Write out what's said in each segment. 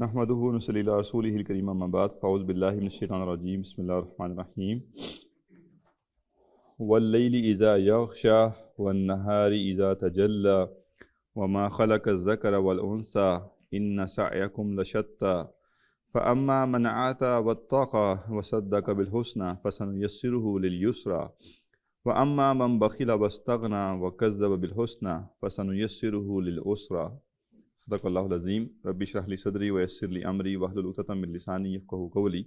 نحمدہ ونصلی علی رسولہ الکریم اما بعد فاعوذ باللہ من الشیطان الرجیم بسم اللہ الرحمن الرحیم واللیل اذا یغشی والنہار اذا تجلی وما خلق الذکر والانثی ان سعیکم لشتی فاما من آتی واتقی وصدق بالحسنی فسنیسرہ للیسری واما من بخل واستغنی وکذب بالحسنی فسنیسرہ للعسری۔ صدق اللہ العظیم۔ رب اشرح لی صدری ویسر لی امری واحلل عقدۃ من لسانی یفقہوا قولی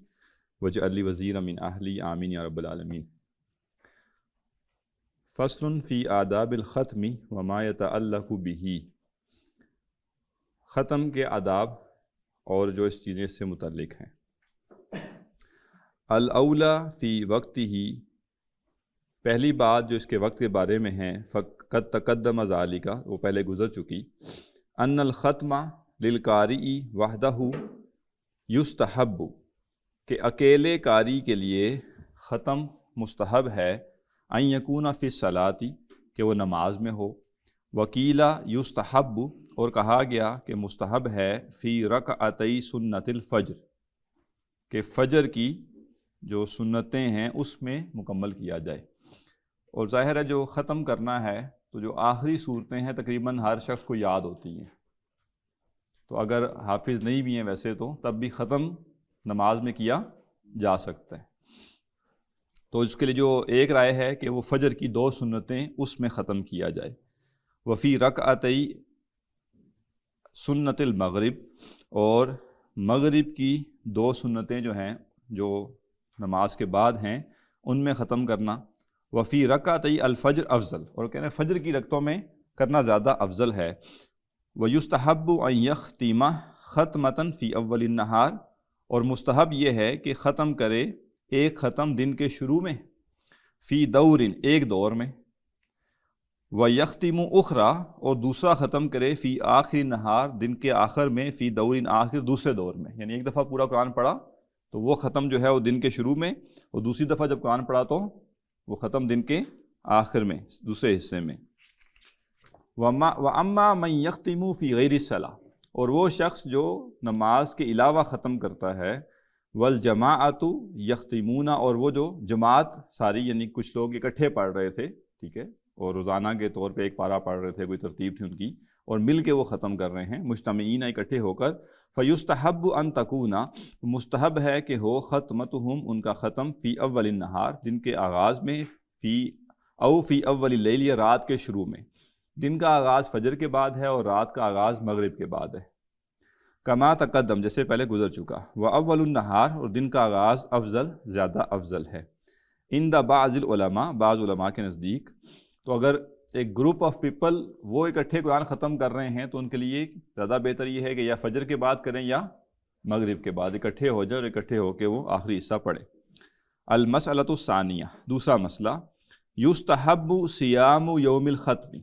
واجعل لی وزیرا من اہلی آمین یا رب العالمین۔ فصل فی آداب الختم وما یتعلق بہ، ختم کے آداب اور جو اس چیزیں سے متعلق ہیں۔ الاولی فی وقتہ، پہلی بات جو اس کے وقت کے بارے میں ہے، فقد تقدم ذالک، وہ پہلے گزر چکی، ان الختم للقارئ وحدہ یستحب، کہ اکیلے قاری کے لیے ختم مستحب ہے، ان یکون فی الصلاۃ، کہ وہ نماز میں ہو، وقیل یستحب، اور کہا گیا کہ مستحب ہے، فی رکعتی سنت الفجر، کہ فجر کی جو سنتیں ہیں اس میں مکمل کیا جائے۔ اور ظاہر ہے جو ختم کرنا ہے تو جو آخری صورتیں ہیں تقریباً ہر شخص کو یاد ہوتی ہیں، تو اگر حافظ نہیں بھی ہیں ویسے تو تب بھی ختم نماز میں کیا جا سکتا ہے۔ تو اس کے لیے جو ایک رائے ہے کہ وہ فجر کی 2 سنتیں اس میں ختم کیا جائے۔ وفی رکعتی سنت المغرب، اور مغرب کی 2 سنتیں جو ہیں جو نماز کے بعد ہیں ان میں ختم کرنا۔ وفی رکعتی الفجر افضل، اور کہنے فجر کی رکعتوں میں کرنا زیادہ افضل ہے۔ ویستحب ان یختم ختمۃ فی اول النہار، اور مستحب یہ ہے کہ ختم کرے ایک ختم دن کے شروع میں، فی دور، ایک دور میں، ویختم اخری، اور دوسرا ختم کرے فی آخر نہار، دن کے آخر میں، فی دور آخر، دوسرے دور میں، یعنی ایک دفعہ پورا قرآن پڑھا تو وہ ختم جو ہے وہ دن کے شروع میں، اور دوسری دفعہ جب قرآن پڑھا تو وہ ختم دن کے آخر میں، دوسرے حصے میں۔ وَأَمَّا مَنْ يَخْتِمُ فِي غَيْرِ الصَّلَاةِ، اور وہ شخص جو نماز کے علاوہ ختم کرتا ہے، وَالْجَمَاعَةُ يَخْتِمُونَ، اور وہ جو جماعت ساری، یعنی کچھ لوگ اکٹھے پڑھ رہے تھے، ٹھیک ہے، اور روزانہ کے طور پہ ایک پارہ پڑھ رہے تھے، کوئی ترتیب تھی ان کی، اور مل کے وہ ختم کر رہے ہیں، مجتمعین، اکٹھے ہو کر، فَيُسْتَحَبُّ أَن تَكُونَ، مستحب ہے کہ ہو ختمتہم، ان کا ختم، فی اول النہار، دن کے آغاز میں، فی اول اللیل، یا رات کے شروع میں۔ دن کا آغاز فجر کے بعد ہے اور رات کا آغاز مغرب کے بعد ہے، کما تقدم، جیسے پہلے گزر چکا۔ وَأَوَّلُ النَّهَارِ، اور دن کا آغاز افضل، زیادہ افضل ہے، عند بعض العلماء، بعض علماء کے نزدیک۔ تو اگر ایک گروپ آف پیپل وہ اکٹھے قرآن ختم کر رہے ہیں تو ان کے لیے زیادہ بہتر یہ ہے کہ یا فجر کے بعد کریں یا مغرب کے بعد، اکٹھے ہو جائے اور اکٹھے ہو کے وہ آخری حصہ پڑھیں۔ المسألۃ الثانیہ، دوسرا مسئلہ، یستحب صیام یوم الختم،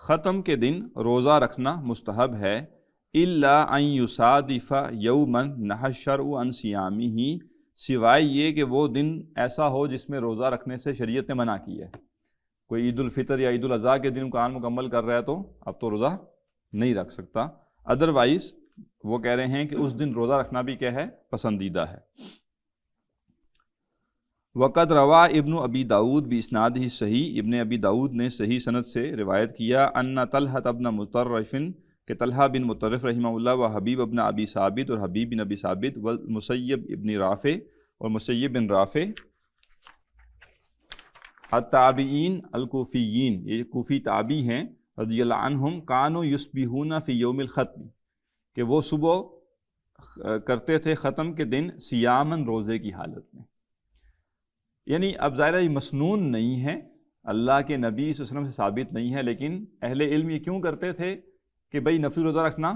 ختم کے دن روزہ رکھنا مستحب ہے، الا ان یصادف یوما نہى الشرع عن صیامہ، سوائے یہ کہ وہ دن ایسا ہو جس میں روزہ رکھنے سے شریعت نے منع کی ہے۔ کوئی عید الفطر یا عید الاضحیٰ کے دن قرآن مکمل کر رہا ہے تو اب تو روزہ نہیں رکھ سکتا، ادروائز وہ کہہ رہے ہیں کہ اس دن روزہ رکھنا بھی کیا ہے، پسندیدہ ہے۔ وقد روا ابن ابی داود باسنادہ صحیح، ابن ابی داود نے صحیح سند سے روایت کیا، ان طلحہ ابن مطرف، کہ طلحہ بن مطرف رحمہ اللہ، و حبیب ابن ابی ثابت، اور حبیب بن ابی ثابت، والمسیب ابن رافع، اور مسیب بن رافع، التابعین الکوفیین، یہ کوفی تابعی ہیں، رضی اللہ عنہم، کانوا یصبحون فی یوم الختم، کہ وہ صبح کرتے تھے ختم کے دن، صیاماً، روزے کی حالت میں۔ یعنی اب ظاہر یہ مسنون نہیں ہے، اللہ کے نبی صلی اللہ علیہ وسلم سے ثابت نہیں ہے، لیکن اہل علم یہ کیوں کرتے تھے کہ بھئی نفل روزہ رکھنا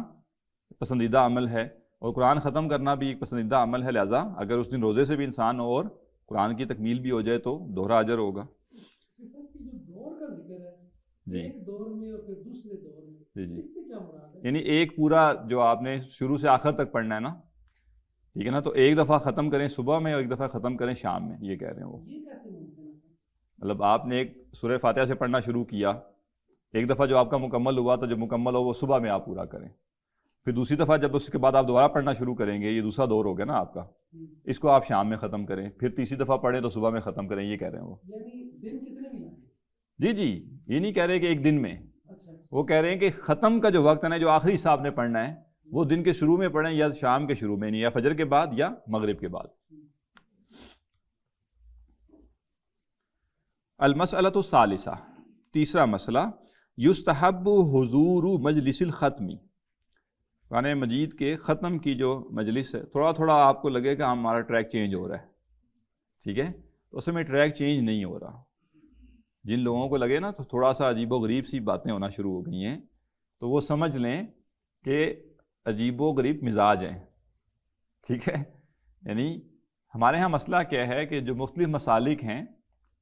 پسندیدہ عمل ہے اور قرآن ختم کرنا بھی ایک پسندیدہ عمل ہے، لہٰذا اگر اس دن روزے سے بھی انسان اور قرآن کی تکمیل بھی ہو جائے تو دوہرا اجر ہوگا۔ جو دور کا ذکر ہے، جی ایک دور میں اور پھر دوسرے دور میں، جی اس سے کیا مراد ہے؟ یعنی ایک پورا جو آپ نے شروع سے آخر تک پڑھنا ہے نا، ٹھیک ہے نا، تو ایک دفعہ ختم کریں صبح میں اور ایک دفعہ ختم کریں شام میں، یہ کہہ رہے ہیں وہ۔ یہ کیسے ممکن ہے؟ مطلب آپ نے ایک سورہ فاتحہ سے پڑھنا شروع کیا، ایک دفعہ جو آپ کا مکمل ہوا تو جب مکمل ہو وہ صبح میں آپ پورا کریں، پھر دوسری دفعہ جب اس کے بعد آپ دوبارہ پڑھنا شروع کریں گے، یہ دوسرا دور ہو گیا نا آپ کا، اس کو آپ شام میں ختم کریں، پھر تیسری دفعہ پڑھیں تو صبح میں ختم کریں، یہ کہہ رہے ہیں وہ. یعنی دن کتنے بھی لگے؟ جی جی، یہ نہیں کہہ رہے کہ ایک دن میں، اچھا وہ کہہ رہے ہیں کہ ختم کا جو وقت ہے نا، جو آخری حصہ آپ نے پڑھنا ہے وہ دن کے شروع میں پڑھیں یا شام کے شروع میں، نہیں یا فجر کے بعد یا مغرب کے بعد. المسئلۃ الثالثہ، تیسرا مسئلہ، یستحب حضور مجلس الختمی. قرآن مجید کے ختم کی جو مجلس ہے، تھوڑا تھوڑا آپ کو لگے گا ہمارا ٹریک چینج ہو رہا ہے، ٹھیک ہے، تو اس میں ٹریک چینج نہیں ہو رہا. جن لوگوں کو لگے نا تو تھوڑا سا عجیب و غریب سی باتیں ہونا شروع ہو گئی ہیں، تو وہ سمجھ لیں کہ عجیب و غریب مزاج ہیں، ٹھیک ہے. یعنی ہمارے ہاں مسئلہ کیا ہے کہ جو مختلف مسالک ہیں،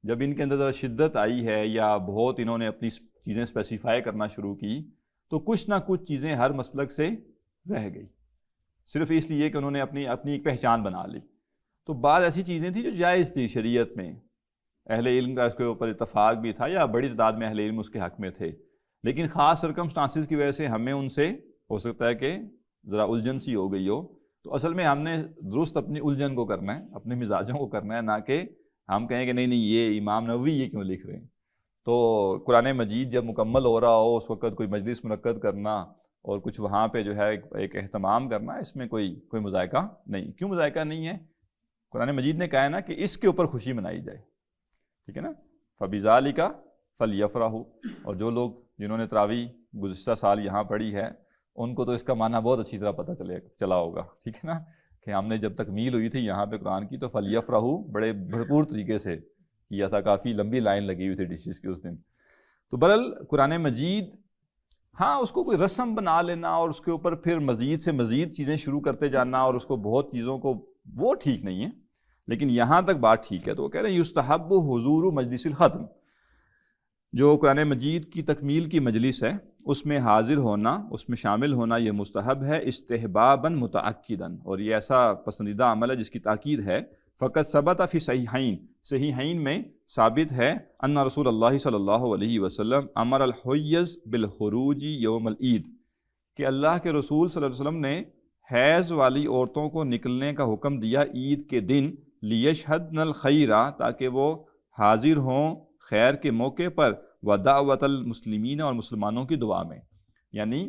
جب ان کے اندر ذرا شدت آئی ہے یا بہت انہوں نے اپنی چیزیں اسپیسیفائی کرنا شروع کی، تو کچھ نہ کچھ چیزیں ہر مسلک سے رہ گئی، صرف اس لیے کہ انہوں نے اپنی ایک پہچان بنا لی. تو بعض ایسی چیزیں تھیں جو جائز تھی شریعت میں، اہل علم کا اس کے اوپر اتفاق بھی تھا یا بڑی تعداد میں اہل علم اس کے حق میں تھے، لیکن خاص سرکمسٹانسز کی وجہ سے ہمیں ان سے ہو سکتا ہے کہ ذرا الجھن سی ہو گئی ہو. تو اصل میں ہم نے درست اپنی الجھن کو کرنا ہے، اپنے مزاجوں کو کرنا ہے، نہ کہ ہم کہیں کہ نہیں یہ امام نووی یہ کیوں لکھ رہے ہیں. تو قرآن مجید جب مکمل ہو رہا ہو اس وقت کوئی مجلس منعقد کرنا اور کچھ وہاں پہ جو ہے ایک اہتمام کرنا، اس میں کوئی مذائقہ نہیں. کیوں مذائقہ نہیں ہے؟ قرآن مجید نے کہا ہے نا کہ اس کے اوپر خوشی منائی جائے، ٹھیک ہے نا. فَبِذَالِكَ فَلْيَفْرَحُوا. اور جو لوگ جنہوں نے تراویح گزشتہ سال یہاں پڑھی ہے ان کو تو اس کا معنی بہت اچھی طرح پتہ چلا ہوگا، ٹھیک ہے نا، کہ ہم نے جب تکمیل ہوئی تھی یہاں پہ قرآن کی تو فَلْيَفْرَحُوا بڑے بھرپور طریقے سے کیا تھا، کافی لمبی لائن لگی ہوئی تھی ڈشز کی اس دن. تو برحال قرآن مجید، ہاں اس کو کوئی رسم بنا لینا اور اس کے اوپر پھر مزید سے مزید چیزیں شروع کرتے جانا اور اس کو بہت چیزوں کو، وہ ٹھیک نہیں ہے. لیکن یہاں تک بات ٹھیک ہے. تو وہ کہہ رہے ہیں یستحب حضور مجلس الختم، جو قرآن مجید کی تکمیل کی مجلس ہے اس میں حاضر ہونا، اس میں شامل ہونا، یہ مستحب ہے استحبابا متأکدا، اور یہ ایسا پسندیدہ عمل ہے جس کی تاکید ہے. فقط ثبت فی صحیحین، صحیحین میں ثابت ہے ان رسول اللہ صلی اللہ علیہ وسلم امر الحیض بالخروج یوم العید، کہ اللہ کے رسول صلی اللہ علیہ وسلم نے حیض والی عورتوں کو نکلنے کا حکم دیا عید کے دن، لیشہدن الخیر، تاکہ وہ حاضر ہوں خیر کے موقع پر، ودعوت المسلمین، اور مسلمانوں کی دعا میں. یعنی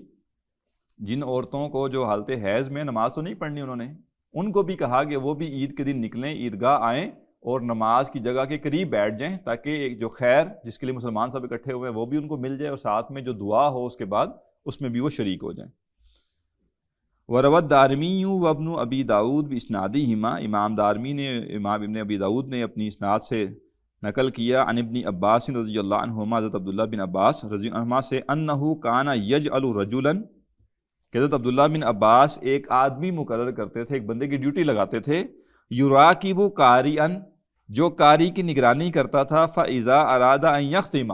جن عورتوں کو جو حالت حیض میں نماز تو نہیں پڑھنی انہوں نے، ان کو بھی کہا کہ وہ بھی عید کے دن نکلیں، عیدگاہ آئیں اور نماز کی جگہ کے قریب بیٹھ جائیں، تاکہ ایک جو خیر جس کے لیے مسلمان سب اکٹھے ہوئے ہیں وہ بھی ان کو مل جائے، اور ساتھ میں جو دعا ہو اس کے بعد اس میں بھی وہ شریک ہو جائیں. وروى الدارمی وابن ابی داود باسنادہما، امام دارمی نے، امام ابن ابی داود نے اپنی اسناد سے نقل کیا عن ابن عباس رضی اللہ عنہما، حضرت عبداللہ بن عباس رضی اللہ عنہما سے، انہ کان یجعل رجلا، کہ حضرت عبداللہ بن عباس ایک آدمی مقرر کرتے تھے، ایک بندے کی ڈیوٹی لگاتے تھے، یراقب قارئا، جو قاری کی نگرانی کرتا تھا، فاذا اراد ان یختم،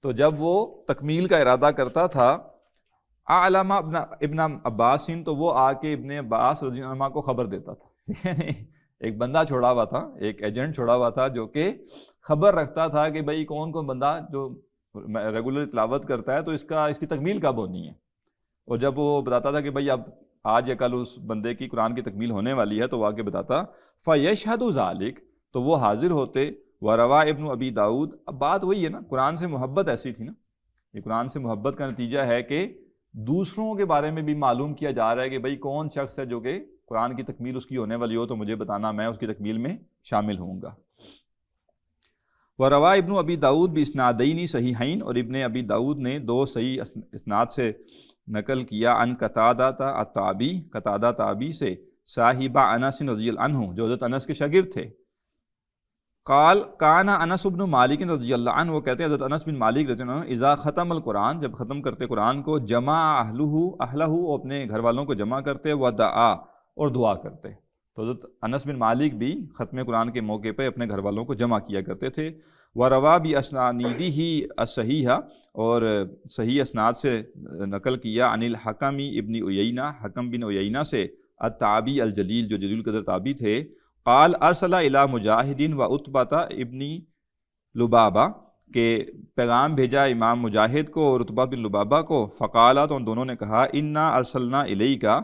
تو جب وہ تکمیل کا ارادہ کرتا تھا، اعلم ابن عباس، تو وہ آ کے ابن عباس رضی اللہ عنہ کو خبر دیتا تھا. ایک بندہ چھوڑا ہوا تھا، ایک ایجنٹ چھوڑا ہوا تھا جو کہ خبر رکھتا تھا کہ بھئی کون بندہ جو ریگولر تلاوت کرتا ہے تو اس کی تکمیل کب ہونی ہے. اور جب وہ بتاتا تھا کہ بھئی اب آج یا کل اس بندے کی قرآن کی تکمیل ہونے والی ہے، تو وہ آگے بتاتا، فَيَشْهَدُ ذَلِكَ، تو وہ حاضر ہوتے. وَرَوَى ابن ابی داود، اب بات وہی ہے نا، قرآن سے محبت ایسی تھی نا، یہ قرآن سے محبت کا نتیجہ ہے کہ دوسروں کے بارے میں بھی معلوم کیا جا رہا ہے کہ بھئی کون شخص ہے جو کہ قرآن کی تکمیل اس کی ہونے والی ہو تو مجھے بتانا، میں اس کی تکمیل میں شامل ہوں گا. وَرَوَى ابن ابی داود بِإِسْنَادَيْنِ صحیحین، اور ابن ابی داود نے دو صحیح اسناد سے نقل کیا عن قتادہ التابی، قتادہ تابی سے، صاحب انس رضی اللہ عنہ، جو حضرت انس کے شاگرد تھے. قال کان انس بن مالک رضی اللہ عنہ، وہ کہتے ہیں حضرت انس بن مالک رضی اللہ عنہ، اذا ختم القرآن، جب ختم کرتے قرآن کو، جمع اہلہ، اپنے گھر والوں کو جمع کرتے، ودعا، اور دعا کرتے. تو حضرت انس بن مالک بھی ختم قرآن کے موقع پہ اپنے گھر والوں کو جمع کیا کرتے تھے. وَرَوَى بِأَسْنَادِهِ الصَّحِیحَةِ، اور صحیح اسناد سے نقل کیا عن الحکم ابن عیینہ، حکم بن عیینہ سے، التابی الجلیل، جو جلیل القدر تابی تھے. قال ارسل الى مجاہد و عتبہ ابن لبابہ، کہ پیغام بھیجا امام مجاہد کو اور عتبہ بن لبابہ کو، فقالا تو ان دونوں نے کہا انا ارسلنا الیکا،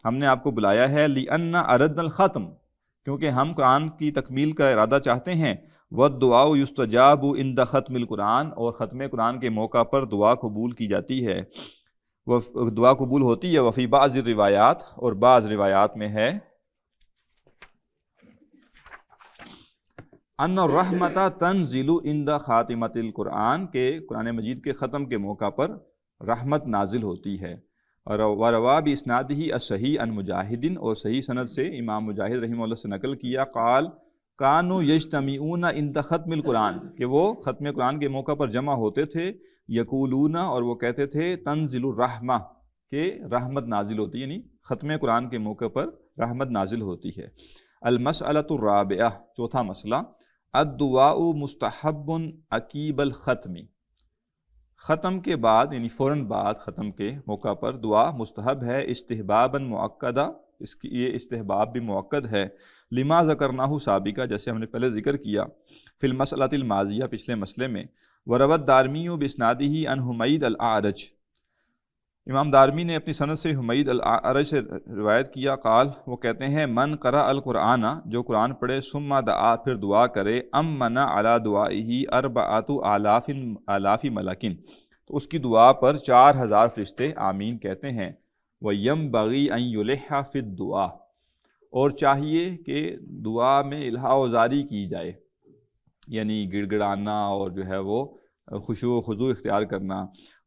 ہم نے آپ کو بلایا ہے، لأن اردنا الختم، کیونکہ ہم قرآن کی تکمیل کا ارادہ چاہتے ہیں، والدعاء یستجاب عند ختم القرآن، اور ختم قرآن کے موقع پر دعا قبول کی جاتی ہے، دعا قبول ہوتی ہے، وفی بعض الروایات، اور بعض روایات میں ہے ان الرحمت تنزل عند خاتمۃ القرآن، کہ قرآن مجید کے ختم کے موقع پر رحمت نازل ہوتی ہے، اور وروا باسنادہ الصحیح عن مجاہد، اور صحیح سند سے امام مجاہد رحمہ اللہ سے نقل کیا، قال کانوا یجتمعون عند ختم القرآن، کہ وہ ختم قرآن کے موقع پر جمع ہوتے تھے، یقولون، اور وہ کہتے تھے، تنزل الرحمہ، کہ رحمت نازل ہوتی ہے، یعنی ختم قرآن کے موقع پر رحمت نازل ہوتی ہے۔ المسألۃ الرابعہ، چوتھا مسئلہ، الدعاء مستحب عقیب الختم، ختم کے بعد یعنی فوراً بعد ختم کے موقع پر دعا مستحب ہے، استحبابا مؤکدہ، اس کی یہ استحباب بھی مؤکد ہے، لما ذکرناہ سابقہ، جیسے ہم نے پہلے ذکر کیا، فی المسألۃ الماضیہ، پچھلے مسئلے میں، وروت دارمی باسنادہ عن حمید الاعرج، امام دارمی نے اپنی سند سے حمید الاعرج سے روایت کیا، قال، وہ کہتے ہیں، من قرأ القرآن، جو قرآن پڑھے، ثم دعا، پھر دعا کرے، امن علی دعائہ اربعۃ آلاف ملک، تو اس کی دعا پر 4000 فرشتے آمین کہتے ہیں، وینبغی ان یلح فی الدعاء، اور چاہیے کہ دعا میں الحاح و زاری کی جائے، یعنی گڑ گڑانا اور جو ہے وہ خشوع و خضوع اختیار کرنا،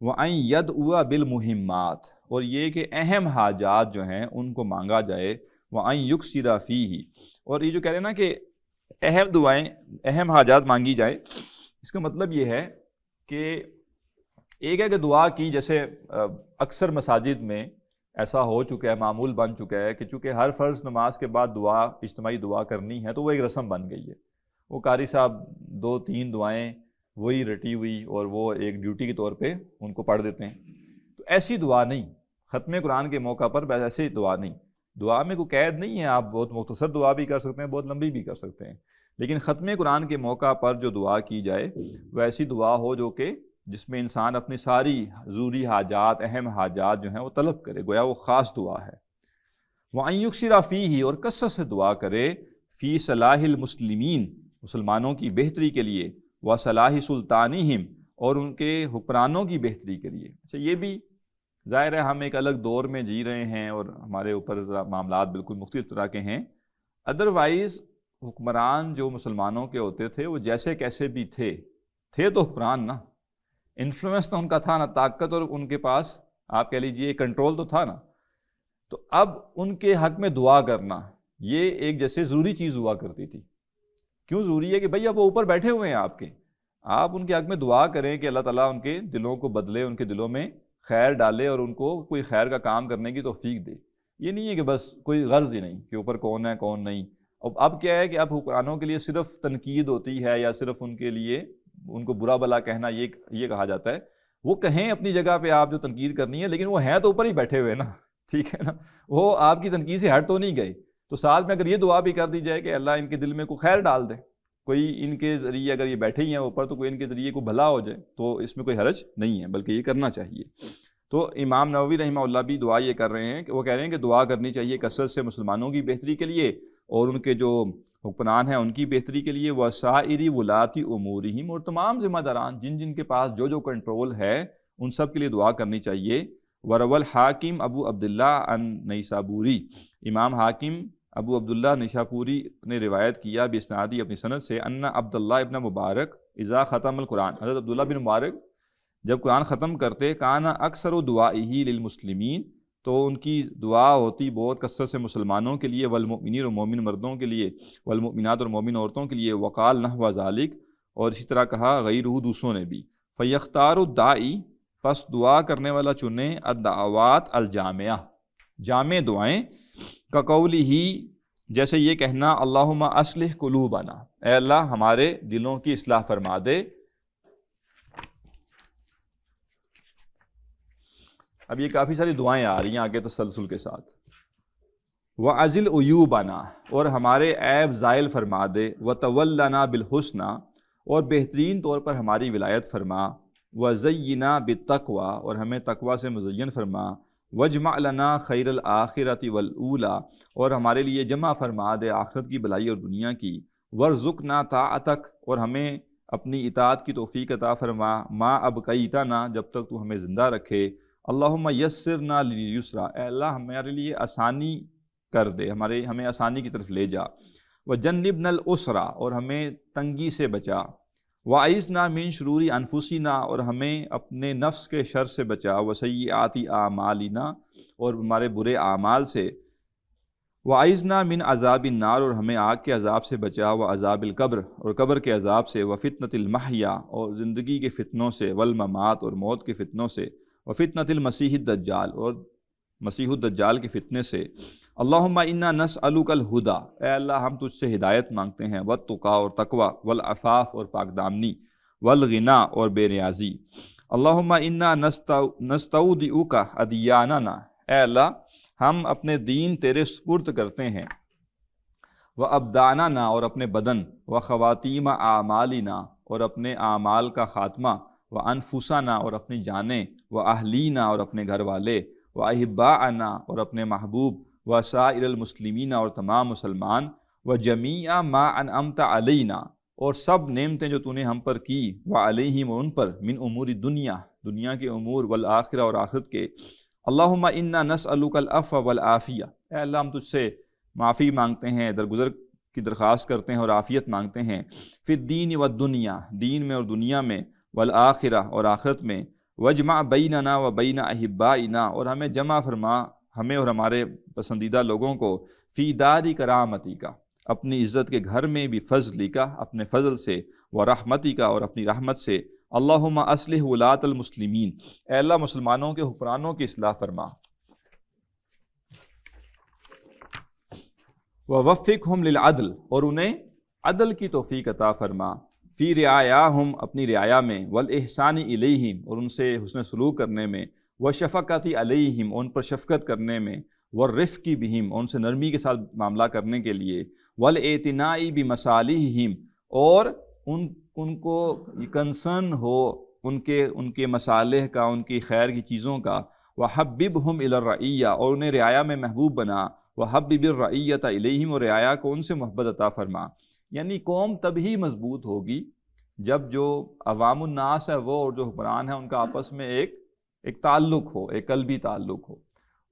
وَأَن يَدْعُوَ بِالْمُهِمَّاتِ، اور یہ کہ اہم حاجات جو ہیں ان کو مانگا جائے، وَأَن يُكْثِرَ فِيهِ، اور یہ جو کہہ رہے ہیں نا کہ اہم دعائیں، اہم حاجات مانگی جائیں، اس کا مطلب یہ ہے کہ ایک ہے کہ دعا کی، جیسے اکثر مساجد میں ایسا ہو چکا ہے، معمول بن چکا ہے کہ چونکہ ہر فرض نماز کے بعد دعا، اجتماعی دعا کرنی ہے، تو وہ ایک رسم بن گئی ہے، وہ قاری صاحب 2-3 دعائیں وہی رٹی ہوئی اور وہ ایک ڈیوٹی کے طور پہ ان کو پڑھ دیتے ہیں، تو ایسی دعا نہیں، ختم قرآن کے موقع پر ایسی دعا نہیں، دعا میں کوئی قید نہیں ہے، آپ بہت مختصر دعا بھی کر سکتے ہیں، بہت لمبی بھی کر سکتے ہیں، لیکن ختم قرآن کے موقع پر جو دعا کی جائے وہ ایسی دعا ہو جو کہ جس میں انسان اپنی ساری ضروری حاجات، اہم حاجات جو ہیں وہ طلب کرے، گویا وہ خاص دعا ہے، وَأَن يُكْثِرَ فِيهِ، اور کثرت سے دعا کرے، فی صلاح المسلمین، مسلمانوں کی بہتری کے لیے، وصلاح سلطانہم، اور ان کے حکمرانوں کی بہتری کے لیے۔ اچھا، یہ بھی ظاہر ہے ہم ایک الگ دور میں جی رہے ہیں اور ہمارے اوپر معاملات بالکل مختلف طرح کے ہیں، ادروائز حکمران جو مسلمانوں کے ہوتے تھے وہ جیسے کیسے بھی تھے تو حکمران نا، انفلوئنس تو ان کا تھا نا، طاقت، اور ان کے پاس آپ کہہ لیجئے کنٹرول تو تھا نا، تو اب ان کے حق میں دعا کرنا یہ ایک جیسے ضروری چیز ہوا کرتی تھی۔ کیوں ضروری ہے؟ کہ بھئی اب وہ اوپر بیٹھے ہوئے ہیں آپ کے، آپ ان کے حق میں دعا کریں کہ اللہ تعالیٰ ان کے دلوں کو بدلے، ان کے دلوں میں خیر ڈالے اور ان کو کوئی خیر کا کام کرنے کی توفیق دے۔ یہ نہیں ہے کہ بس کوئی غرض ہی نہیں کہ اوپر کون ہے کون نہیں۔ اب کیا ہے کہ اب حکمرانوں کے لیے صرف تنقید ہوتی ہے، یا صرف ان کے لیے ان کو برا بھلا کہنا، یہ کہا جاتا ہے، وہ کہیں اپنی جگہ پہ آپ جو تنقید کرنی ہے، لیکن وہ ہیں تو اوپر ہی بیٹھے ہوئے نا، ٹھیک ہے نا، وہ آپ کی تنقید سے ہٹ تو نہیں گئے، تو ساتھ میں اگر یہ دعا بھی کر دی جائے کہ اللہ ان کے دل میں کوئی خیر ڈال دے، کوئی ان کے ذریعے اگر یہ بیٹھے ہی ہیں اوپر تو کوئی ان کے ذریعے کوئی بھلا ہو جائے، تو اس میں کوئی حرج نہیں ہے، بلکہ یہ کرنا چاہیے۔ تو امام نووی رحمہ اللہ بھی دعا یہ کر رہے ہیں کہ وہ کہہ رہے ہیں کہ دعا کرنی چاہیے کثرت سے مسلمانوں کی بہتری کے لیے اور ان کے جو حکمران ہیں ان کی بہتری کے لیے، وسائری ولاتی امورہم، اور تمام ذمہ داران جن جن کے پاس جو کنٹرول ہے ان سب کے لیے دعا کرنی چاہیے۔ ورول حاکم ابو عبداللہ ان نیسابوری، امام حاکم ابو عبداللہ نیسابوری نے روایت کیا باسنادی اپنی سند سے، ان عبداللہ ابن مبارک اذا ختم القرآن، حضرت عبداللہ بن مبارک جب قرآن ختم کرتے، کانا اکثر دعائہ للمسلمین، تو ان کی دعا ہوتی بہت کثرت سے مسلمانوں کے لیے، والمؤمنین، اور مومن مردوں کے لیے، والمؤمنات، اور مومن عورتوں کے لیے، وقال نحو ذالک، اور اسی طرح کہا غیرہ دوسروں نے بھی، فیختار الداعی، پس دعا کرنے والا چنے، الدعوات الجامعہ، جامع دعائیں، کقولہ، جیسے یہ کہنا، اللہم اصلح قلوبنا، اے اللہ ہمارے دلوں کی اصلاح فرما دے۔ اب یہ کافی ساری دعائیں آ رہی ہیں آگے تسلسل کے ساتھ۔ وَعَزِلْ عُیُوبَنَا، اور ہمارے عیب زائل فرما دے، وَتَوَلَّنَا بِالْحُسْنَا، اور بہترین طور پر ہماری ولایت فرما، وزینا بالتقوی، اور ہمیں تقوی سے مزین فرما، وجمع لنا خیر الآخرۃ والاولی، اور ہمارے لیے جمع فرما دے آخرت کی بھلائی اور دنیا کی، ورزقنا طاعتک، اور ہمیں اپنی اطاعت کی توفیق عطا فرما، ما ابقیتنا، جب تک تو ہمیں زندہ رکھے، اللہم یسرنا للیسرا، اے اللہ ہمارے لیے آسانی کر دے، ہمیں آسانی کی طرف لے جا، وجنبنا العسرا، اور ہمیں تنگی سے بچا، وَأَعِذْنَا مِن شُرُورِ أَنفُسِنَا، اور ہمیں اپنے نفس کے شر سے بچا، وَسَيِّئَاتِ أَعْمَالِنَا، اور ہمارے برے اعمال سے، وَأَعِذْنَا مِنْ عَذَابِ النَّارِ، اور ہمیں آگ کے عذاب سے بچا، وَعَذَابِ الْقَبْرِ، اور قبر کے عذاب سے، وَفِتْنَةِ الْمَحْيَا، اور زندگی کے فتنوں سے، وَالْمَمَات، اور موت کے فتنوں سے، وَفِتْنَةِ الْمَسِيحِ الدَّجَّالِ، اور مسیح الدجال کے فتنے سے، اللہم انا نسألک الہدی، اے اللہ ہم تجھ سے ہدایت مانگتے ہیں، والتقیٰ، اور تقوی، والعفاف، اور پاک دامنی، والغنا، اور بے نیازی، اللہم انا نستودعک ادیاننا، اے اللہ ہم اپنے دین تیرے سپرد کرتے ہیں، وابداننا، اور اپنے بدن، وخواتیم اعمالنا، اور اپنے اعمال کا خاتمہ، وانفسنا، اور اپنی جانیں، واہلینا، اور اپنے گھر والے، واحباءنا، اور اپنے محبوب، وسائر المسلمین، اور تمام مسلمان، وجمیع ما انعمت علینا، اور سب نعمتیں جو تو نے ہم پر کی، وعلیہم، اور ان پر، من امور دنیا، دنیا کے امور، والآخرہ، اور آخرت کے، اللہم انا نسألک العفو والعافیہ، اے اللہ ہم تجھ سے معافی مانگتے ہیں، درگزر کی درخواست کرتے ہیں اور عافیت مانگتے ہیں، فی الدین والدنیا، دین میں اور دنیا میں، والآخرہ، اور آخرت میں، وجمع بیننا و بین احبائنا، اور ہمیں جمع فرما، ہمیں اور ہمارے پسندیدہ لوگوں کو، فی داری کرامتی کا، اپنی عزت کے گھر میں، بھی فضلی کا، اپنے فضل سے، و رحمتی کا، اور اپنی رحمت سے، اللہم اصلح ولاۃ المسلمین، اے اللہ مسلمانوں کے حکمرانوں کی اصلاح فرما، ووفقہم للعدل، اور انہیں عدل کی توفیق عطا فرما، فی رعایاہم، اپنی رعایا میں، والاحسان الیہم، اور ان سے حسن سلوک کرنے میں، والشفقۃ علیہم، ان پر شفقت کرنے میں، والرفق بہم، ان سے نرمی کے ساتھ معاملہ کرنے کے لیے، والاعتناء بمصالحہم، اور ان کو کنسرن ہو ان کے مصالح کا، ان کی خیر کی چیزوں کا، وحببہم الی الرعیہ، اور انہیں رعایا میں محبوب بنا، وحبب الرعیۃ الیہم، اور رعایا کو ان سے محبت عطا فرما، یعنی قوم تب ہی مضبوط ہوگی جب جو عوام الناس ہے وہ اور جو حکمران ہیں ان کا آپس میں ایک تعلق ہو، ایک قلبی تعلق ہو،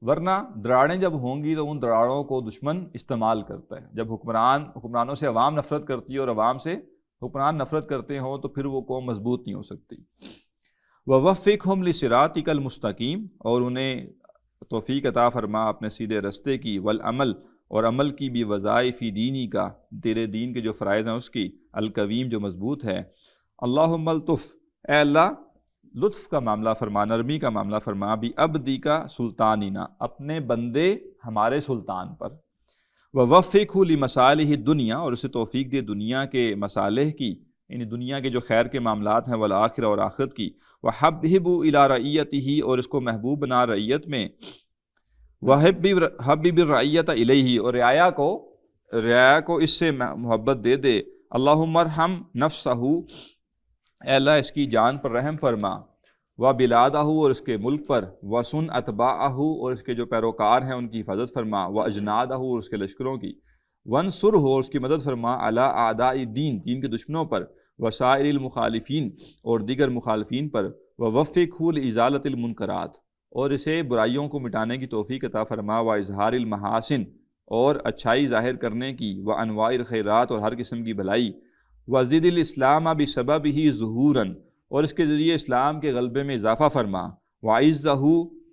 ورنہ دراڑیں جب ہوں گی تو ان دراڑوں کو دشمن استعمال کرتا ہے، جب حکمرانوں سے عوام نفرت کرتی ہے اور عوام سے حکمران نفرت کرتے ہوں تو پھر وہ قوم مضبوط نہیں ہو سکتی، ووفقہم لصراطک المستقیم، اور انہیں توفیق عطا فرما اپنے سیدھے رستے کی، والعمل، اور عمل کی، بھی وظائف دینی کا، تیرے دین کے جو فرائض ہیں اس کی، القویم، جو مضبوط ہے، اللہم الطف، اے اللہ لطف کا معاملہ فرما، نرمی کا معاملہ فرما، بھی عبدی کا سلطانینا، اپنے بندے ہمارے سلطان پر، ووفقہ لمصالح الدنیا، اور اسے توفیق دے دنیا کے مصالح کی، یعنی دنیا کے جو خیر کے معاملات ہیں، والآخرہ، اور آخرت کی، وحبب الی رعیتہ، اور اس کو محبوب بنا رعیت میں، وحبب الرعیۃ الیہ، اور رعایا کو اس سے محبت دے دے، اللہم ارحم نفسہ، اے اللہ اس کی جان پر رحم فرما، وبلادہ، اور اس کے ملک پر، وسن اتباعہ، اور اس کے جو پیروکار ہیں ان کی حفاظت فرما، واجنادہ، اور اس کے لشکروں کی، وانصرہ، اور اس کی مدد فرما، علی اعداء الدین، دین کے دشمنوں پر، وسائر المخالفین، اور دیگر مخالفین پر، ووفقہ لازالۃ المنکرات، اور اسے برائیوں کو مٹانے کی توفیق عطا فرما، واظہار المحاسن، اور اچھائی ظاہر کرنے کی، وانواع الخیرات، اور ہر قسم کی بھلائی، وزد الاسلام بسببہ ظہورا، اور اس کے ذریعے اسلام کے غلبے میں اضافہ فرما، وعزہ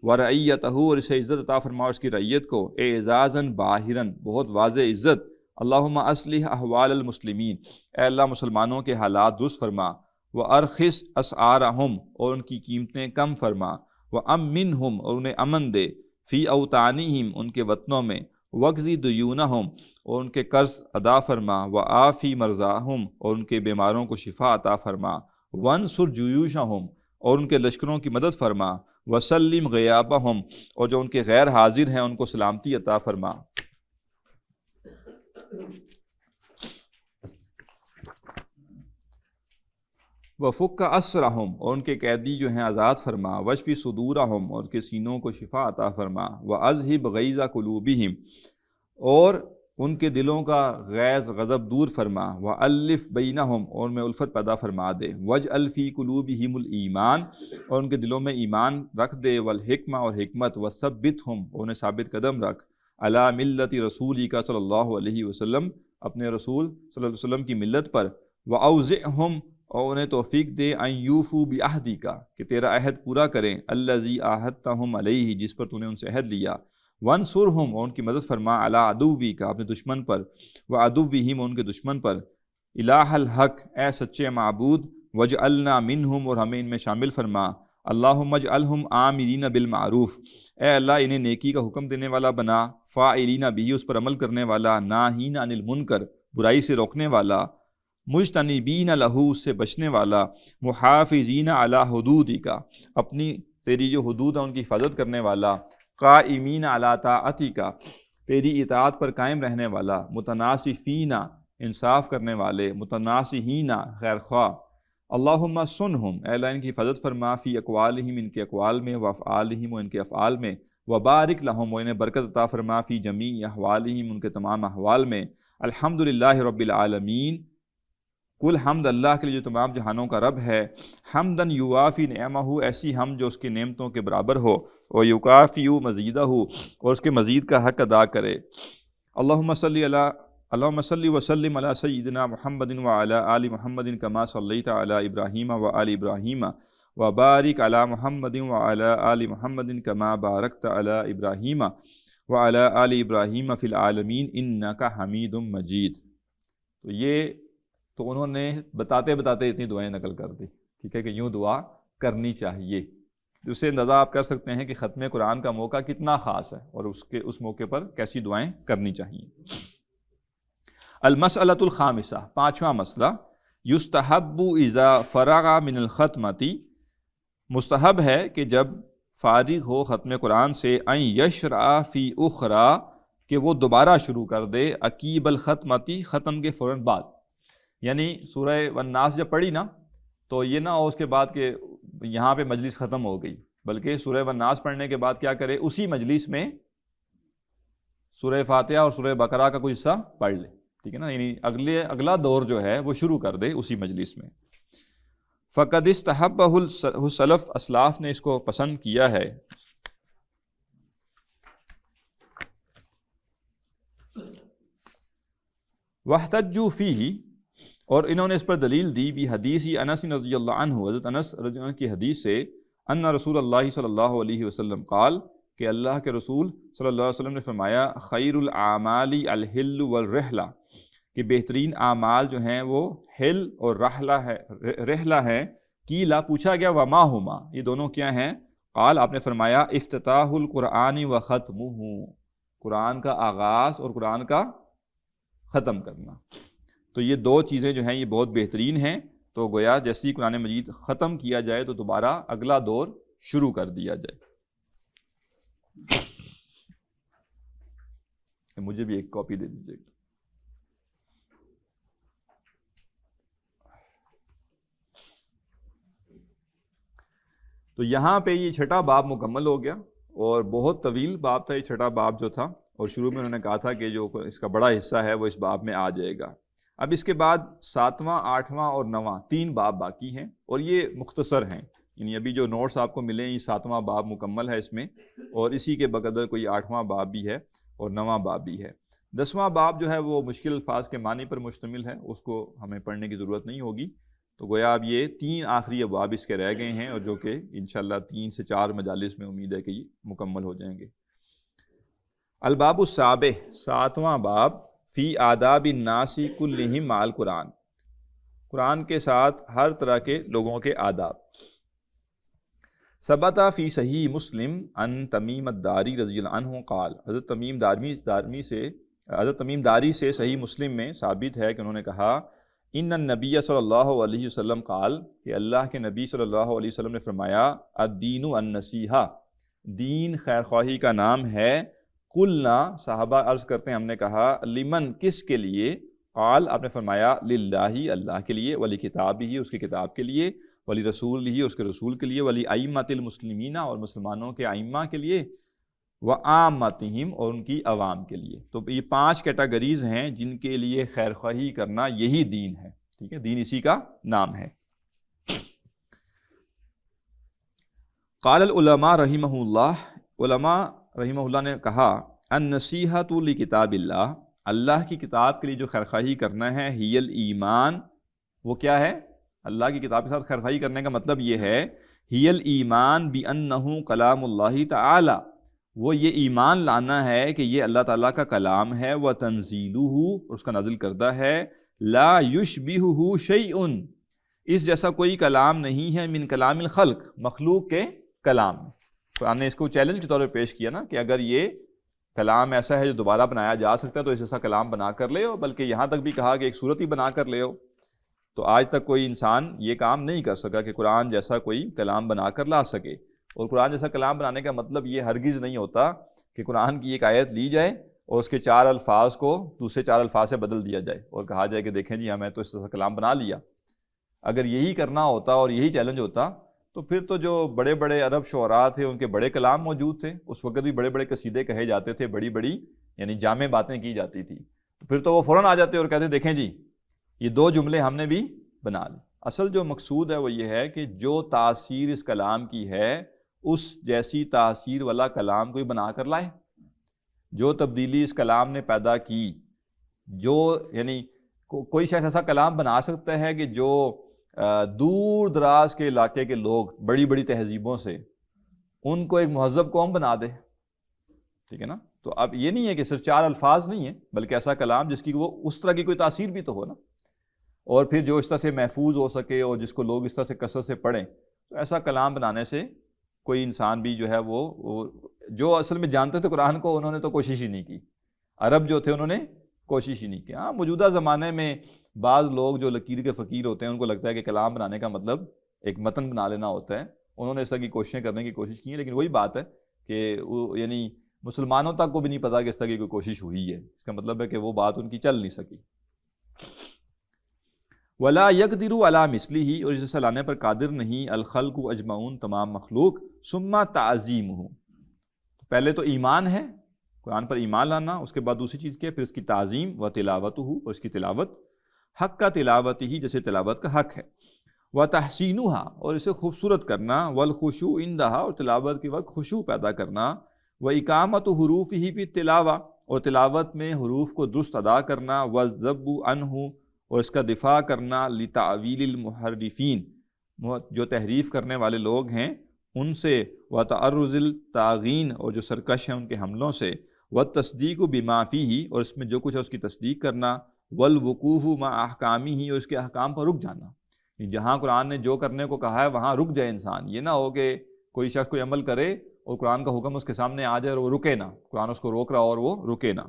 ورعیتہ، اور اسے عزت عطا فرما اور اس کی رعیت کو، اعزازا باہرا، بہت واضح عزت، اللہم اصلح احوال المسلمین، اے اللہ مسلمانوں کے حالات درست فرما، وارخص اسعارہم، اور ان کی قیمتیں کم فرما، وامنہم، اور انہیں امن دے، فی اوطانہم، ان کے وطنوں میں، واقضی دیونہم، اور ان کے قرض ادا فرما، وعافی مرضاہم، اور ان کے بیماروں کو شفا عطا فرما، وانصر جیوشہم، اور ان کے لشکروں کی مدد فرما، وسلم غیابہم، اور جو ان کے غیر حاضر ہیں ان کو سلامتی عطا فرما۔ وفک اسرہم اور ان کے قیدی جو ہیں آزاد فرما، وشفی صدورہم اور ان کے سینوں کو شفا عطا فرما، واذہب غیظ قلوبہم اور ان کے دلوں کا غیظ غضب دور فرما، والف بینہم اور میں الفت پیدا فرما دے، واجعل فی قلوبہم الایمان اور ان کے دلوں میں ایمان رکھ دے، والحکمہ اور حکمت، وثبتہم اور انہیں ثابت قدم رکھ، علی ملت رسولک صلی اللہ علیہ وسلم اپنے رسول صلی اللہ علیہ وسلم کی ملت پر، واوزعہم اور انہیں توفیق دے، ان یوفوا بعہدک کہ تیرا عہد پورا کریں، الذی عاہدتہم علیہ جس پر تو نے ان سے عہد لیا، وانصرہم اور ان کی مدد فرما، علی عدوک اپنے دشمن پر، وعدوہم اور ان کے دشمن پر، الہ الحق اے سچے معبود، واجعلنا منہم اور ہمیں ان میں شامل فرما، اللہم اجعلہم آمرین بالمعروف اے اللہ انہیں نیکی کا حکم دینے والا بنا، فاعلین بھی اس پر عمل کرنے والا، ناہین عن المنکر برائی سے روکنے والا، مجتنبین لہو اس سے بچنے والا، محافظین علی حدودک اپنی تیری جو حدود ہیں ان کی حفاظت کرنے والا، قائمین علی طاعتک تیری اطاعت پر قائم رہنے والا، متناصفین انصاف کرنے والے، متناصحین خیر خواہ، اللہم سنہم اے اللہ ان کی حفاظت فرما، فی اقوالہم ان کے اقوال میں، وافعالہم و ان کے افعال میں، وبارک لہم و انہیں برکت عطا فرما، فی جمیع احوالہم ان کے تمام احوال میں، الحمدللہ رب العالمین کل حمد اللہ کے لیے جو تمام جہانوں کا رب ہے، حمدن یوافی نعمہ ایسی ہم جو اس کی نعمتوں کے برابر ہو، و یکافی مزیدہ اور اس کے مزید کا حق ادا کرے، اللہم صلی وسلم علی سیدنا محمد وعلی آل محمد کما صلیت علی ابراہیم وآل ابراہیم وبارک علی محمد وعلی آل محمد کما بارکت علی ابراہیم وعلی آل ابراہیم فی العالمین انک حمید مجید۔ تو یہ تو انہوں نے بتاتے بتاتے اتنی دعائیں نقل کر دی، ٹھیک ہے کہ یوں دعا کرنی چاہیے۔ اس سے اندازہ آپ کر سکتے ہیں کہ ختم قرآن کا موقع کتنا خاص ہے اور اس موقع پر کیسی دعائیں کرنی چاہیے۔ المسئلۃ الخامسہ پانچواں مسئلہ، یستحب اذا فرغ من الختمۃ مستحب ہے کہ جب فارغ ہو ختم قرآن سے، ان یشرع فی اخرى کہ وہ دوبارہ شروع کر دے، عقیب الختمۃ ختم کے فوراً بعد، یعنی سورہ والناس جب پڑھی نا تو یہ نہ ہو اس کے بعد کہ یہاں پہ مجلس ختم ہو گئی، بلکہ سورہ والناس پڑھنے کے بعد کیا کرے، اسی مجلس میں سورہ فاتحہ اور سورہ بقرہ کا کوئی حصہ پڑھ لے، ٹھیک ہے نا، یعنی اگلا دور جو ہے وہ شروع کر دے اسی مجلس میں۔ فقد استحبہ السلف اسلاف نے اس کو پسند کیا ہے۔ واحتجوا فیہ اور انہوں نے اس پر دلیل دی بھی حدیث انس رضی اللہ عنہ، حضرت انس رضی اللہ عنہ کی حدیث سے، ان رسول اللہ صلی اللہ علیہ وسلم قال کہ اللہ کے رسول صلی اللہ علیہ وسلم نے فرمایا، خیر الاعمال الحل والرحلہ کہ بہترین اعمال جو ہیں وہ حل اور رحلہ ہیں، قیل پوچھا گیا وما ہما یہ دونوں کیا ہیں، قال آپ نے فرمایا افتتاح القرآن و ختمہ قرآن کا آغاز اور قرآن کا ختم کرنا، تو یہ دو چیزیں جو ہیں یہ بہت بہترین ہیں، تو گویا جیسے ہی قرآن مجید ختم کیا جائے تو دوبارہ اگلا دور شروع کر دیا جائے۔ مجھے بھی ایک کاپی دے دیجیے گا۔ تو یہاں پہ یہ چھٹا باب مکمل ہو گیا، اور بہت طویل باب تھا یہ چھٹا باب جو تھا، اور شروع میں انہوں نے کہا تھا کہ جو اس کا بڑا حصہ ہے وہ اس باب میں آ جائے گا۔ اب اس کے بعد 7واں 8واں اور 9واں 3 باب باقی ہیں، اور یہ مختصر ہیں، یعنی ابھی جو نوٹس آپ کو ملے ہیں یہ 7واں باب مکمل ہے اس میں، اور اسی کے بقدر کوئی 8واں باب بھی ہے اور 9واں باب بھی ہے۔ 10واں باب جو ہے وہ مشکل الفاظ کے معنی پر مشتمل ہے، اس کو ہمیں پڑھنے کی ضرورت نہیں ہوگی، تو گویا اب یہ 3 آخری ابواب اس کے رہ گئے ہیں، اور جو کہ انشاءاللہ 3 سے 4 مجالس میں امید ہے کہ یہ مکمل ہو جائیں گے۔ الباب السابع 7واں باب، فی آداب الناس کلہم مع القرآن قرآن کے ساتھ ہر طرح کے لوگوں کے آداب۔ ثبت فی صحیح مسلم ان تمیم الداری رضی اللہ عنہ قال حضرت تمیم داری سے صحیح مسلم میں ثابت ہے کہ انہوں نے کہا، ان النبی صلی اللہ علیہ وسلم قال کہ اللہ کے نبی صلی اللہ علیہ وسلم نے فرمایا، الدین النصیحہ دین خیر خواہی کا نام ہے۔ قلنا صحابہ عرض کرتے ہیں ہم نے کہا، لمن کس کے لیے؟ قال آپ نے فرمایا للہ اللہ کے لیے، ولی کتاب ہی اس کی کتاب کے لیے، ولی رسول ہی اس کے رسول کے لیے، ولی ائمۃ المسلمین اور مسلمانوں کے ائمہ کے لیے، وعامتہم اور ان کی عوام کے لیے۔ تو یہ 5 کیٹیگریز ہیں جن کے لیے خیر خواہی کرنا یہی دین ہے، ٹھیک ہے، دین اسی کا نام ہے۔ قال العلماء رحمہ اللہ، علماء رحمہ اللہ نے کہا النصیحۃ لکتاب اللہ، اللہ کی کتاب کے لیے جو خیرخواہی کرنا ہے، ہی الایمان، وہ کیا ہے؟ اللہ کی کتاب کے ساتھ خیرخواہی کرنے کا مطلب یہ ہے ہی الایمان بانہ کلام اللہ تعالی، وہ یہ ایمان لانا ہے کہ یہ اللہ تعالیٰ کا کلام ہے، وتنزیلہ اس کا نازل کردہ ہے، لا یشبہہ شیء اس جیسا کوئی کلام نہیں ہے، من کلام الخلق مخلوق کے کلام۔ قرآن نے اس کو چیلنج کے طور پہ پیش کیا نا کہ اگر یہ کلام ایسا ہے جو دوبارہ بنایا جا سکتا ہے تو اس جیسا کلام بنا کر لے ہو، بلکہ یہاں تک بھی کہا کہ ایک صورت ہی بنا کر لے ہو۔ تو آج تک کوئی انسان یہ کام نہیں کر سکا کہ قرآن جیسا کوئی کلام بنا کر لا سکے۔ اور قرآن جیسا کلام بنانے کا مطلب یہ ہرگز نہیں ہوتا کہ قرآن کی ایک آیت لی جائے اور اس کے 4 الفاظ کو دوسرے 4 الفاظ سے بدل دیا جائے اور کہا جائے کہ دیکھیں جی ہمیں تو اس جیسا کلام بنا لیا۔ اگر یہی کرنا ہوتا اور یہی چیلنج ہوتا تو پھر تو جو بڑے بڑے عرب شعراء تھے ان کے بڑے کلام موجود تھے، اس وقت بھی بڑے بڑے قصیدے کہے جاتے تھے، بڑی بڑی یعنی جامع باتیں کی جاتی تھی، پھر تو وہ فوراً آ جاتے اور کہتے دیکھیں جی یہ 2 جملے ہم نے بھی بنا لی۔ اصل جو مقصود ہے وہ یہ ہے کہ جو تاثیر اس کلام کی ہے اس جیسی تاثیر والا کلام کوئی بنا کر لائے۔ جو تبدیلی اس کلام نے پیدا کی، جو یعنی کوئی شخص ایسا کلام بنا سکتا ہے کہ جو دور دراز کے علاقے کے لوگ بڑی بڑی تہذیبوں سے ان کو ایک مہذب قوم بنا دے، ٹھیک ہے نا۔ تو اب یہ نہیں ہے کہ صرف 4 الفاظ نہیں ہیں، بلکہ ایسا کلام جس کی وہ اس طرح کی کوئی تاثیر بھی تو ہو نا، اور پھر جو اس طرح سے محفوظ ہو سکے اور جس کو لوگ اس طرح سے کثرت سے پڑھیں۔ تو ایسا کلام بنانے سے کوئی انسان بھی جو ہے وہ جو اصل میں جانتے تھے قرآن کو انہوں نے تو کوشش ہی نہیں کی، عرب جو تھے انہوں نے کوشش ہی نہیں کی۔ ہاں موجودہ زمانے میں بعض لوگ جو لکیر کے فقیر ہوتے ہیں ان کو لگتا ہے کہ کلام بنانے کا مطلب ایک متن بنا لینا ہوتا ہے، انہوں نے اس طرح کی کوششیں کرنے کی کوشش کی ہیں، لیکن وہی بات ہے کہ وہ یعنی مسلمانوں تک کو بھی نہیں پتا کہ اس طرح کی کوئی کوشش ہوئی ہے، اس کا مطلب ہے کہ وہ بات ان کی چل نہیں سکی۔ ولا یقدر علی مثلہ اور اسے لانے پر قادر نہیں الخلق اجمعون تمام مخلوق، ثم تعظیمہ پہلے تو ایمان ہے، قرآن پر ایمان لانا، اس کے بعد دوسری چیز کیا ہے؟ پھر اس کی تعظیم، و تلاوتہ اور اس کی تلاوت، حق کا تلاوت ہی جیسے تلاوت کا حق ہے، و تحسینہا اور اسے خوبصورت کرنا، والخشوع عندہا اور تلاوت کے وقت خشوع پیدا کرنا، و اقامت حروف ہی فی التلاوہ اور تلاوت میں حروف کو درست ادا کرنا، والذب عنہ اور اس کا دفاع کرنا، لتعویل المحرفین جو تحریف کرنے والے لوگ ہیں ان سے، وتعرض الطاغین اور جو سرکش ہیں ان کے حملوں سے، والتصدیق بما فیہ اور اس میں جو کچھ ہے اس کی تصدیق کرنا، والوقوف مع احکامہ اور اس کے احکام پر رک جانا، جہاں قرآن نے جو کرنے کو کہا ہے وہاں رک جائے انسان، یہ نہ ہو کہ کوئی شخص کوئی عمل کرے اور قرآن کا حکم اس کے سامنے آ جائے اور وہ رکے نہ، قرآن اس کو روک رہا اور وہ رکے نہ۔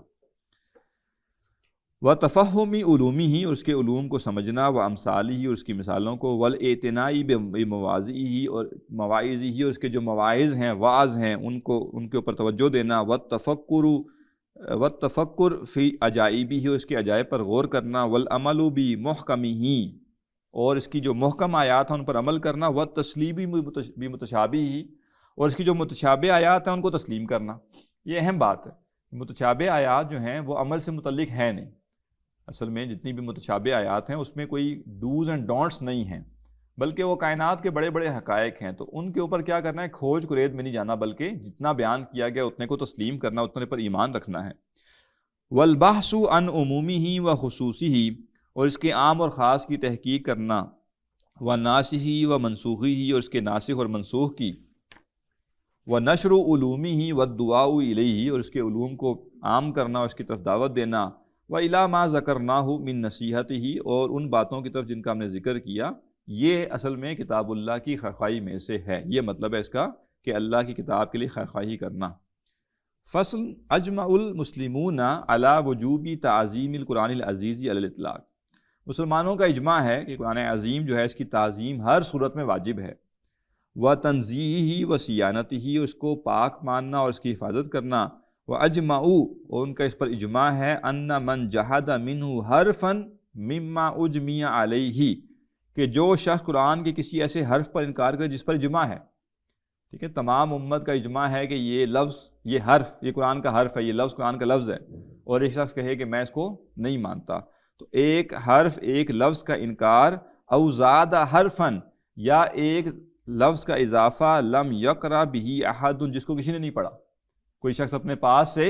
وتفہم علومہ اور اس کے علوم کو سمجھنا، وامثالہ اور اس کی مثالوں کو، والاعتناء بمواضعہ اور مواعظہ اور اس کے جو مواعظ ہیں واعظ ہیں ان کے اوپر توجہ دینا، والتفکر فی عجائبہ اور اس کے عجائب پر غور کرنا، والعمل بمحکمہ اور اس کی جو محکم آیات ہیں ان پر عمل کرنا، والتسلیم بمتشابہہ اور اس کی جو متشابہ آیات ہیں ان کو تسلیم کرنا۔ یہ اہم بات ہے، متشابہ آیات جو ہیں وہ عمل سے متعلق ہیں نہیں، اصل میں جتنی بھی متشابہ آیات ہیں اس میں کوئی ڈوز اینڈ ڈونٹس نہیں ہیں، بلکہ وہ کائنات کے بڑے بڑے حقائق ہیں، تو ان کے اوپر کیا کرنا ہے؟ کھوج کرید میں نہیں جانا، بلکہ جتنا بیان کیا گیا اتنے کو تسلیم کرنا، اتنے پر ایمان رکھنا ہے۔ والبحث عن عمومہ و خصوصہ اور اس کے عام اور خاص کی تحقیق کرنا، وناسخہ و منسوخہ اور اس کے ناسخ اور منسوخ کی، ونشر علومہ والدعاء الیہ اور اس کے علوم کو عام کرنا اور اس کی طرف دعوت دینا، وَإِلَىٰ مَا ذَكَرْنَاهُ مِن نَصِیحَتِهِ اور ان باتوں کی طرف جن کا ہم نے ذکر کیا، یہ اصل میں کتاب اللہ کی خیرخواہی میں سے ہے، یہ مطلب ہے اس کا کہ اللہ کی کتاب کے لیے خیرخواہی کرنا۔ فصل اجمع المسلمون علی وجوب تعظیم القرآن العزیز علی الاطلاق مسلمانوں کا اجماع ہے کہ قرآن عظیم جو ہے اس کی تعظیم ہر صورت میں واجب ہے، و تنزیہہ و صیانتہ اور اس کو پاک ماننا اور اس کی حفاظت کرنا، وَأَجْمَعُوا اور ان کا اس پر اجماع ہے أَنَّ مَنْ جَحَدَ مِنْهُ حَرْفًا مِمَّا أُجْمِعَ عَلَيْهِ کہ جو شخص قرآن کے کسی ایسے حرف پر انکار کرے جس پر اجماع ہے، ٹھیک ہے، تمام امت کا اجماع ہے کہ یہ لفظ، یہ حرف، یہ قرآن کا حرف ہے، یہ لفظ قرآن کا لفظ ہے، اور ایک شخص کہے کہ میں اس کو نہیں مانتا، تو ایک حرف، ایک لفظ کا انکار، او زاد حرفن یا ایک لفظ کا اضافہ، لم یقرأ بہ احد جس کو کسی نے نہیں پڑھا، کوئی شخص اپنے پاس سے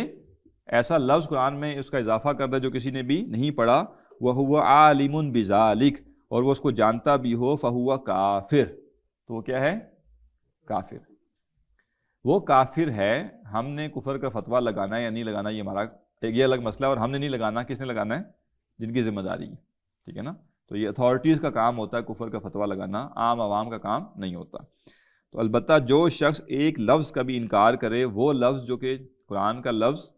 ایسا لفظ قرآن میں اس کا اضافہ کر دے جو کسی نے بھی نہیں پڑھا، وَهُوَ عَالِمٌ بِذَلِكَ اور وہ اس کو جانتا بھی ہو، فَهُوَ کافر تو وہ کیا ہے؟ کافر، وہ کافر ہے۔ ہم نے کفر کا فتویٰ لگانا ہے یا نہیں لگانا یہ ہمارا یہ الگ مسئلہ ہے، اور ہم نے نہیں لگانا، کس نے لگانا ہے؟ جن کی ذمہ داری ہے، ٹھیک ہے نا، تو یہ اتھارٹیز کا کام ہوتا ہے کفر کا فتویٰ لگانا، عام عوام کا کام نہیں ہوتا۔ تو البتہ جو شخص ایک لفظ کا بھی انکار کرے، وہ لفظ جو کہ قرآن کا لفظ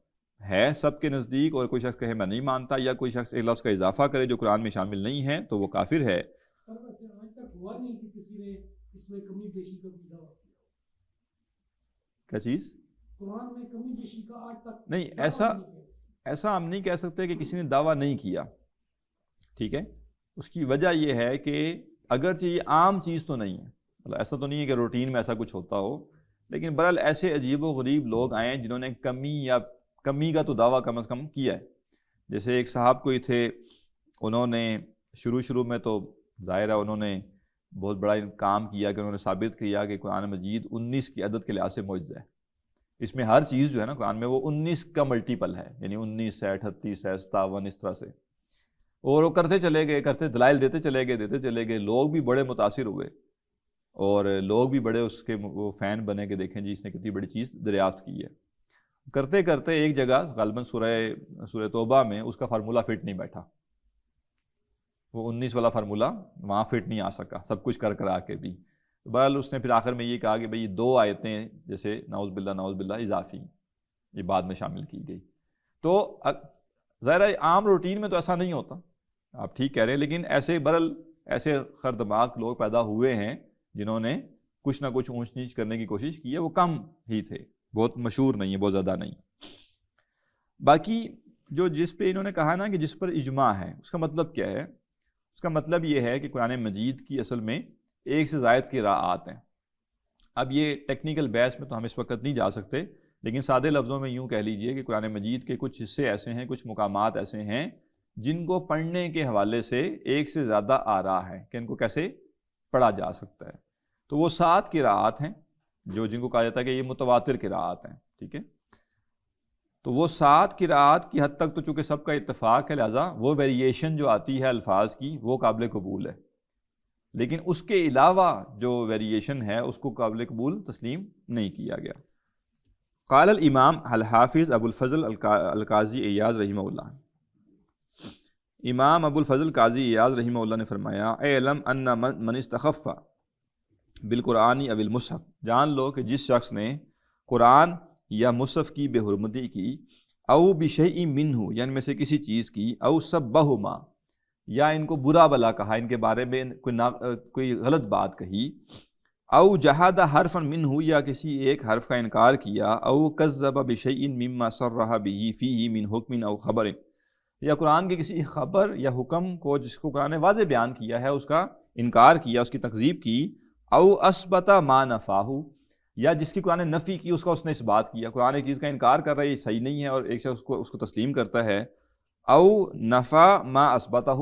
ہے سب کے نزدیک، اور کوئی شخص کہے میں نہیں مانتا، یا کوئی شخص ایک لفظ کا اضافہ کرے جو قرآن میں شامل نہیں ہے، تو وہ کافر ہے۔ سر ویسے آج تک ہوا نہیں کہ کسی نے اس میں کمی بیشی کا بھی دعویٰ کیا؟ کیا چیز؟ قرآن میں کمی بیشی کا آج تک نہیں، دعویٰ نہیں کیا۔ ایسا ہم نہیں کہہ سکتے کہ کسی نے دعویٰ نہیں کیا، ٹھیک ہے، اس کی وجہ یہ ہے کہ اگرچہ یہ عام چیز تو نہیں ہے، مطلب ایسا تو نہیں ہے کہ روٹین میں ایسا کچھ ہوتا ہو، لیکن برحال ایسے عجیب و غریب لوگ آئے ہیں جنہوں نے کمی کا تو دعویٰ کم از کم کیا ہے۔ جیسے ایک صاحب کوئی تھے، انہوں نے شروع میں تو ظاہر ہے انہوں نے بہت بڑا کام کیا کہ انہوں نے ثابت کیا کہ قرآن مجید 19 کی عدد کے لحاظ سے معجزہ ہے، اس میں ہر چیز جو ہے نا قرآن میں وہ 19 کا ملٹیپل ہے، یعنی 19 ہے، 38 ہے، 57 اس طرح سے، اور وہ کرتے چلے گئے، دلائل دیتے چلے گئے، لوگ بھی بڑے متاثر ہوئے، اور لوگ بھی بڑے اس کے وہ فین بنے کہ دیکھیں جی اس نے کتنی بڑی چیز دریافت کی ہے۔ کرتے ایک جگہ غالباً سورہ توبہ میں اس کا فارمولہ فٹ نہیں بیٹھا، وہ 19 والا فارمولہ وہاں فٹ نہیں آ سکا، سب کچھ کر کے بھی، بہرحال اس نے پھر آخر میں یہ کہا کہ بھئی 2 آیتیں جیسے نعوذ باللہ اضافی، یہ بعد میں شامل کی گئی۔ تو ظاہر ہے عام روٹین میں تو ایسا نہیں ہوتا، آپ ٹھیک کہہ رہے ہیں، لیکن بہرحال ایسے خردماغ لوگ پیدا ہوئے ہیں جنہوں نے کچھ نہ کچھ اونچ نیچ کرنے کی کوشش کی ہے، وہ کم ہی تھے، بہت مشہور نہیں ہے، بہت زیادہ نہیں۔ باقی جس پہ انہوں نے کہا نا کہ جس پر اجماع ہے، اس کا مطلب کیا ہے؟ اس کا مطلب یہ ہے کہ قرآن مجید کی اصل میں ایک سے زائد قراءات ہیں۔ اب یہ ٹیکنیکل بحث میں تو ہم اس وقت نہیں جا سکتے، لیکن سادے لفظوں میں یوں کہہ لیجئے کہ قرآن مجید کے کچھ حصے ایسے ہیں، کچھ مقامات ایسے ہیں جن کو پڑھنے کے حوالے سے ایک سے زیادہ آراء ہے کہ ان کو کیسے پڑھا جا سکتا ہے۔ تو وہ 7 قراءات ہیں جن کو کہا جاتا ہے کہ یہ متواتر قراءات ہیں، ٹھیک ہے، تو وہ 7 قراءات کی حد تک تو چونکہ سب کا اتفاق ہے، لہٰذا وہ ویریشن جو آتی ہے الفاظ کی وہ قابل قبول ہے، لیکن اس کے علاوہ جو ویریشن ہے اس کو قابل قبول تسلیم نہیں کیا گیا۔ قال الامام الحافظ ابو الفضل القاضی ایاز رحمہ اللہ، امام ابو الفضل قاضی ایاز رحمہ اللہ نے فرمایا، اعلم ان من استخف بالقرآن او المصحف، جان لو کہ جس شخص نے قرآن یا مصحف کی بے حرمتی کی، او بشیء منہ یا ان میں سے کسی چیز کی، او سبہما یا ان کو برا بلا کہا، ان کے بارے میں کوئی غلط بات کہی، او جحد حرفا منہ یا کسی ایک حرف کا انکار کیا، او کذب بشیء مما صرح به فیہ من حکم او خبر، یا قرآن کے کسی خبر یا حکم کو جس کو قرآن نے واضح بیان کیا ہے اس کا انکار کیا، اس کی تکذیب کی، او اثبت ما نفاہ یا جس کی قرآن نے نفی کی اس کا اس نے اس بات کیا، قرآن ایک چیز کا انکار کر رہا ہے یہ صحیح نہیں ہے اور ایک شخص اس کو تسلیم کرتا ہے، او نفا ما اثبتہ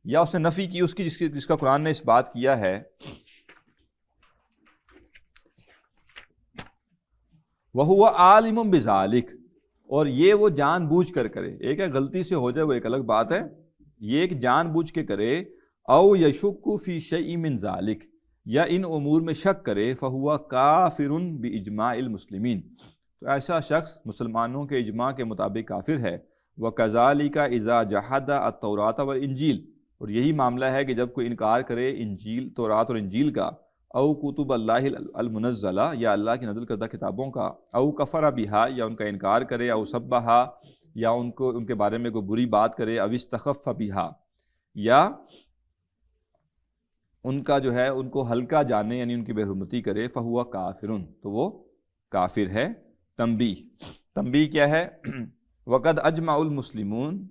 یا اس نے نفی کی اس کی جس کا قرآن نے اس بات کیا ہے، وَهُوَ عَالِمٌ بِذَلِكَ اور یہ وہ جان بوجھ کر کرے، ایک ہے غلطی سے ہو جائے وہ ایک الگ بات ہے، یہ ایک جان بوجھ کے کرے، او یشک فی شیء من ذلک یا ان امور میں شک کرے، فہو کافر باجماع المسلمین تو ایسا شخص مسلمانوں کے اجماع کے مطابق کافر ہے، وکذالک اذا جحد التوراۃ والانجیل اور یہی معاملہ ہے کہ جب کوئی انکار کرے انجیل، تورات اور انجیل کا، او کتب اللہ المنزلہ یا اللہ کی نازل کردہ کتابوں کا، او کفر بہا یا ان کا انکار کرے، او سبہا یا ان کے بارے میں کوئی بری بات کرے، او استخف بہا یا ان کا جو ہے ان کو ہلکا جانے یعنی ان کی بے حرمتی کرے، فہو کافر تو وہ کافر ہے۔ تنبیہ، تنبیہ کیا ہے؟ وقد اجمع المسلمون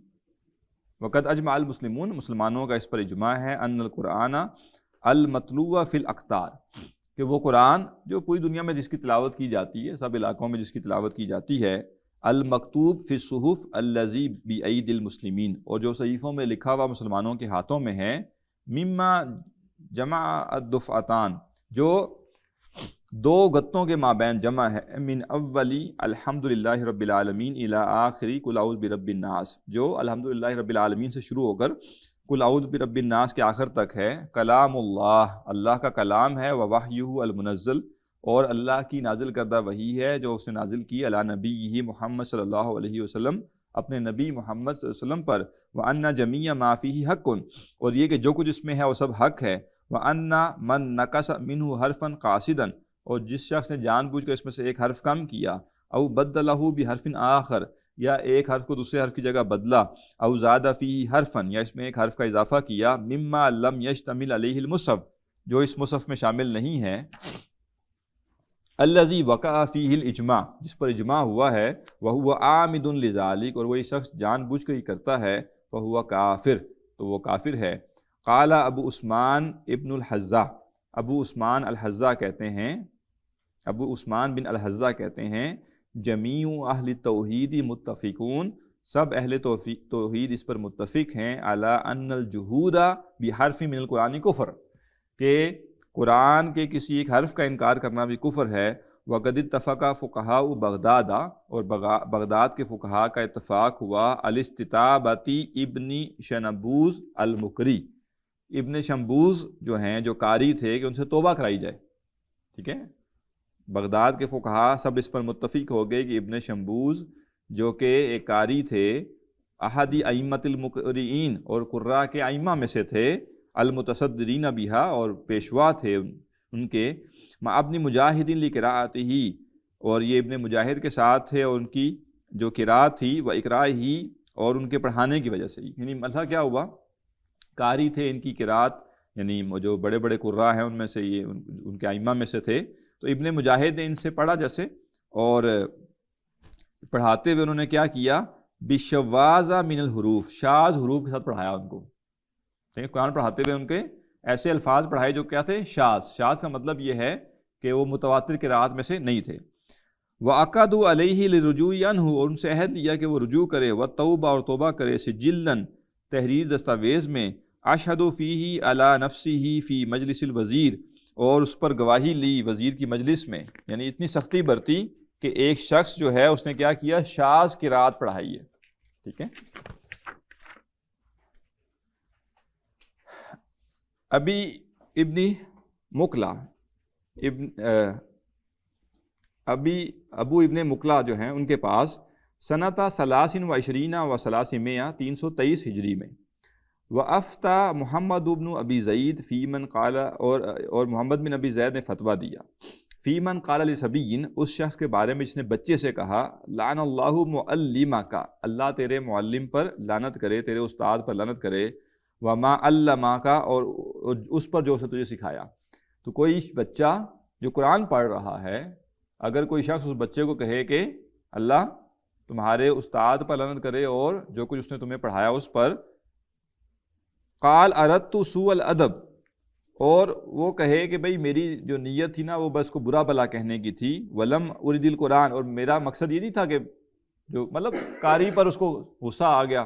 مسلمانوں کا اس پر اجماع ہے ان القرآن المتلو فی الاقطار کہ وہ قرآن جو پوری دنیا میں جس کی تلاوت کی جاتی ہے، سب علاقوں میں جس کی تلاوت کی جاتی ہے، المکتوب فی الصحف الذی بأید المسلمین اور جو صحیفوں میں لکھا ہوا مسلمانوں کے ہاتھوں میں ہے، مما جمع الدفعتان جو دو گتوں کے مابین جمع ہے، من اولی الحمدللہ رب العالمین الی آخری قل اعوذ برب الناس جو الحمدللہ رب العالمین سے شروع ہو کر قل اعوذ برب الناس کے آخر تک ہے، کلام اللہ کا کلام ہے، ووحیہ المنزل اور اللہ کی نازل کردہ وحی ہے جو اس نے نازل کی علی نبیہ محمد صلی اللہ علیہ وسلم اپنے نبی محمد صلی اللہ علیہ وسلم پر، وَأَنَّ جَمِيعَ مَا فِيهِ حَقٌّ اور یہ کہ جو کچھ اس میں ہے وہ سب حق ہے، وَأَنَّ مَن نَقَصَ مِنْهُ حَرْفًا قَاصِدًا اور جس شخص نے جان بوجھ کر اس میں سے ایک حرف کم کیا، او بدلہ بحرف آخر یا ایک حرف کو دوسرے حرف کی جگہ بدلا، او زاد فیہ حرفن یا اس میں ایک حرف کا اضافہ کیا، مما لم یشتمل علیہ المصحف جو اس مصحف میں شامل نہیں ہے، الذی وقع فیہ الاجماع جس پر اجماع ہوا ہے، وہو عامد لذالک اور وہی شخص جان بوجھ کر ہی کرتا ہے، فہو کافر تو وہ کافر ہے۔ قال ابو عثمان ابن الحزہ ابو عثمان الحزہ کہتے ہیں، ابو عثمان بن الحزہ کہتے ہیں، جمیع اہل توحید متفقون سب اہل توحید اس پر متفق ہیں، علی ان الجحود بحرف من القرآن کفر کہ قرآن کے کسی ایک حرف کا انکار کرنا بھی کفر ہے، وقد اتفق فقہاء بغداد اور بغداد کے فقہاء کا اتفاق ہوا، الاستتابتی ابن شنبوز المکری ابن شمبوز جو ہیں جو قاری تھے کہ ان سے توبہ کرائی جائے، ٹھیک ہے۔ بغداد کے فقہاء سب اس پر متفق ہو گئے کہ ابن شمبوز جو کہ ایک قاری تھے، احدی ائمۃ المقرئین اور قراء کے ائمہ میں سے تھے، المتصدرین بہا اور پیشوا تھے ان کے، مع ابن مجاہد لقراءتہ اور یہ ابن مجاہد کے ساتھ تھے اور ان کی جو قراءت تھی، و اقراءہ اور ان کے پڑھانے کی وجہ سے، یعنی مطلب کیا ہوا، قاری تھے، ان کی قراءت یعنی جو بڑے بڑے قراء ہیں ان میں سے یہ ان کے ائمہ میں سے تھے، تو ابن مجاہد نے ان سے پڑھا جیسے، اور پڑھاتے ہوئے انہوں نے کیا کیا، بشواذ من الحروف شاذ حروف کے ساتھ پڑھایا ان کو، ٹھیک ہے، قرآن پڑھاتے ہوئے ان کے ایسے الفاظ پڑھائے جو کیا تھے، شاذ کا مطلب یہ ہے کہ وہ متواتر قراءت میں سے نہیں تھے، وعقدوا علیہ للرجوع عنہ اور ان سے عہد لیا کہ وہ رجوع کرے، والتوبہ اور توبہ کرے، سجلاً تحریر دستاویز میں، اشہد فیہ علی نفسہ فی مجلس الوزیر اور اس پر گواہی لی وزیر کی مجلس میں، یعنی اتنی سختی برتی کہ ایک شخص جو ہے اس نے کیا کیا، شاذ قرات پڑھائی ہے، ٹھیک ہے۔ ابو ابن مقلا جو ہیں ان کے پاس سنتا 23 و 323 ہجری میں، وَأَفْتَى محمد بن ابی زید فی من قال اور محمد بن ابی زید نے فتویٰ دیا، فی من قال لصبی اس شخص کے بارے میں جس نے بچے سے کہا، لعن اللہ معلمک اللہ تیرے معلم پر لعنت کرے، تیرے استاد پر لعنت کرے، وما علمک اور اس پر جو اسے تجھے سکھایا۔ تو کوئی بچہ جو قرآن پڑھ رہا ہے، اگر کوئی شخص اس بچے کو کہے کہ اللہ تمہارے استاد پر لعنت کرے اور جو کچھ اس نے تمہیں پڑھایا اس پر، قال اردت سوء الادب اور وہ کہے کہ بھئی میری جو نیت تھی نا وہ بس کو برا بلا کہنے کی تھی، ولم ارید القرآن اور میرا مقصد یہ نہیں تھا کہ جو مطلب قاری پر اس کو غصہ آ گیا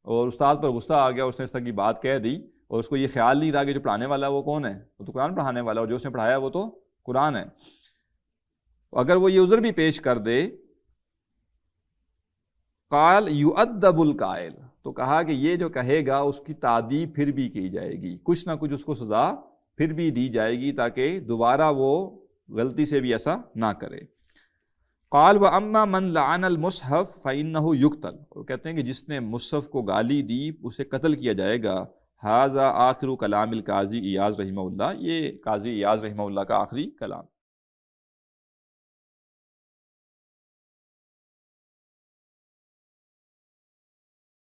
اور استاد پر غصہ آ گیا، اس نے اس طرح کی بات کہہ دی اور اس کو یہ خیال نہیں رہا کہ جو پڑھانے والا ہے وہ کون ہے، وہ تو قرآن پڑھانے والا اور جو اس نے پڑھایا وہ تو قرآن ہے۔ اگر وہ یہ عذر بھی پیش کر دے، قال یؤدب القائل تو کہا کہ یہ جو کہے گا اس کی تعدیب پھر بھی کی جائے گی، کچھ نہ کچھ اس کو سزا پھر بھی دی جائے گی تاکہ دوبارہ وہ غلطی سے بھی ایسا نہ کرے۔ قال وَأَمَّا مَنْ لَعَنَ الْمُصْحَفَ فَإِنَّهُ يُقْتَلُ اور کہتے ہیں کہ جس نے مصحف کو گالی دی اسے قتل کیا جائے گا۔ ھذا آخر کلام القاضی ایاز رحمہ اللہ، یہ قاضی ایاز رحمہ اللہ کا آخری کلام۔